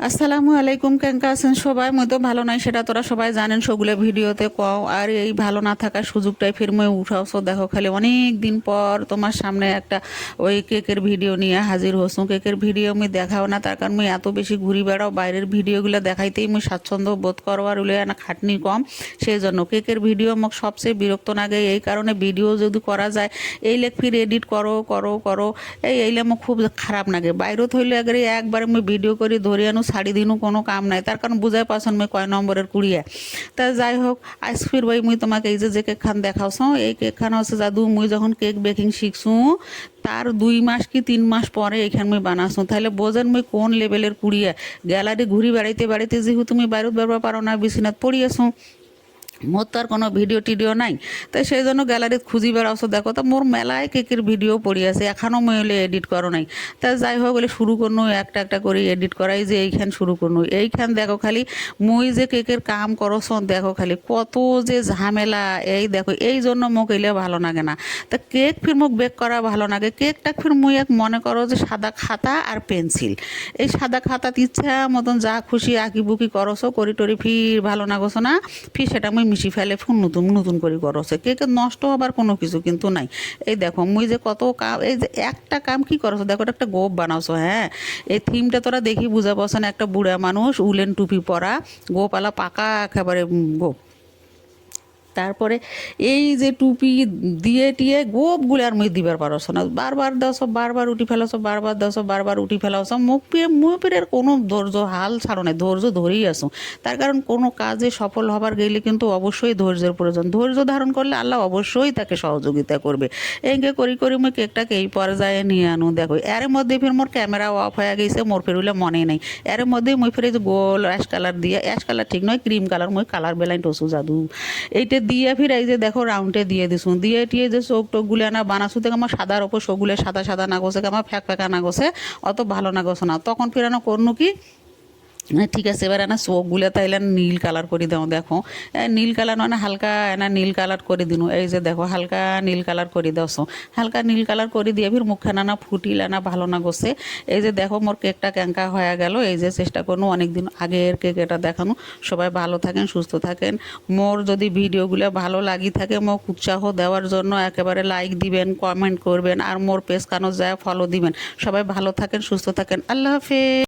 আসসালামু আলাইকুম, কেঙ্কা আছেন সবাই? মই তো ভালো নাই, সেটা তোরা সবাই জানেন, সবগুলো ভিডিওতে কও। আর এই ভালো না থাকার সুযোগটাই ফির মই উঠাওছো। দেখো খালি অনেক দিন পর তোমার সামনে একটা ওই কেকের ভিডিও নিয়ে হাজির হসু। কেকের ভিডিও মুই দেখাও না, তার কারণ মুই এত বেশি ঘুরি বেড়াও, বাইরের ভিডিওগুলো দেখাইতেই মুই স্বাচ্ছন্দ্য বোধ করো, আর উলে না খাটনি কম। সেই জন্য কেকের ভিডিও মোক সবচেয়ে বিরক্ত লাগে। এই কারণে ভিডিও যদি করা যায় এইলে ফির এডিট করো করো করো, এইলে মোক খুব খারাপ লাগে। বাইরেও হইলে একবারে মুই ভিডিও করে ধরে আনো, শাড়ি দিনও কোনো কাম নাই, তার কারণ বুঝাই পাচ্ছেন মুই কয় নম্বরের কুড়িয়ে। তা যাই হোক, আজ ফির ভাই মুই তোমাকে এই যে কেক খান দেখাওছ, এই কেক খান হচ্ছে জাদু। মুই যখন কেক বেকিং শিখছু তার 2 মাস কি 3 মাস পরে এখানে মুই বানাসু, তাহলে বোঝেন মুই কোন লেভেলের কুড়িয়ে। গ্যালারি ঘুরি বেড়াইতে বেড়াইতে যেহেতু তুমি বাইরত বেরোবার পারো না, বিছানাত পড়িয়েছো, মোর তো আর কোনো ভিডিও টিডিও নাই, তাই সেই জন্য গ্যালারিত খুঁজি বেড়াওছো। দেখো তো মোর মেলায় কেকের ভিডিও পড়ি আছে, এখনও মই হলে এডিট করো নাই। তা যাই হোক, বলে শুরু করনু একটা একটা করে এডিট করাই, যে এইখান শুরু করনু। এইখান দেখো খালি মই যে কেকের কাম করছ, দেখো খালি কত যে ঝামেলা। এই দেখো, এই জন্য মোক এলে ভালো লাগে না। তা কেক ফির মোক বেক করা ভালো লাগে। কেকটা ফির মুই এক মনে করো যে সাদা খাতা আর পেন্সিল, এই সাদা খাতাত ইচ্ছা মতন যা খুশি আঁকি বুকি করছো, করি টরি ফির ভালো না গোছো না, ফির সেটা মুই মিশি ফেলে ফোন নতুন নতুন করে করছে। কেকে নষ্ট হবার কোনো কিছু কিন্তু নাই। এই দেখো মুই যে কত কাম, এই যে একটা কাম কি করছো, দেখো একটা গোপ বানাওছো। হ্যাঁ, এই থিমটা তোরা দেখি বুঝা পাচ্ছ না। একটা বুড়া মানুষ উলেন টুপি পরা, গোপালা পাকা একেবারে গোপ। তারপরে এই যে টুপি দিয়ে টিয়ে গোপগুলো আর মুই দিবার পারছ না, বারবার দাওছ, বারবার উঠি ফেলাছ, বারবার দাওছ, বারবার উঠি ফেলাছ। মুখ পেরের কোনো ধৈর্য হাল ছাড়ো নাই, ধৈর্য ধরেই আসো। তার কারণ কোনো কাজে সফল হবার গেলে কিন্তু অবশ্যই ধৈর্যের প্রয়োজন। ধৈর্য ধারণ করলে আল্লাহ অবশ্যই তাকে সহযোগিতা করবে। এঁকে করি করি মুই কেকটাকে এই পর্যায়ে নিয়ে আনু। দেখো এর মধ্যে ফির মোর ক্যামেরা অফ হয়ে গেছে, মোর ফিরুলে মনে নেই। এর মধ্যে মুই ফিরে যে গোল অ্যাশ কালার দিয়ে, অ্যাশ কালার ঠিক নয়, ক্রিম কালার, মুই কালার বেলাইন টসু জাদু। এইটা দিয়ে ফির এই যে দেখো রাউন্ডে দিয়ে দিছু, দিয়ে টিয়ে যে চোখ টোকগুলো না বানাছু, থেকে আমার সাদার ওপর সবগুলো সাদা সাদা না গোছে, আমার ফ্যাক ফ্যাকা না গোছে, অত ভালো না গোছে না। তখন ফিরানো করনু কি, ঠিক আছে, এবার না চোখগুলো তাইলে নীল কালার করে দাও। দেখো নীল কালার মানে হালকা এনা নীল কালার করে দিনু। এই যে দেখো হালকা নীল কালার করে দাওছো, হালকা নীল কালার করে দিয়ে ফির মুখখানা না ফুটিল না ভালো না গোছে। এই যে দেখো মোর কেকটা ক্যাঙ্কা হয়ে গেল। এই যে চেষ্টা করুন অনেকদিন আগের কেক এটা দেখানো। সবাই ভালো থাকেন, সুস্থ থাকেন। মোর যদি ভিডিওগুলো ভালো লাগি থাকে, মোক উৎসাহ দেওয়ার জন্য একেবারে লাইক দিবেন, কমেন্ট করবেন, আর মোর পেজ কানো যায় ফলো দিবেন। সবাই ভালো থাকেন, সুস্থ থাকেন। আল্লাহ হাফেজ।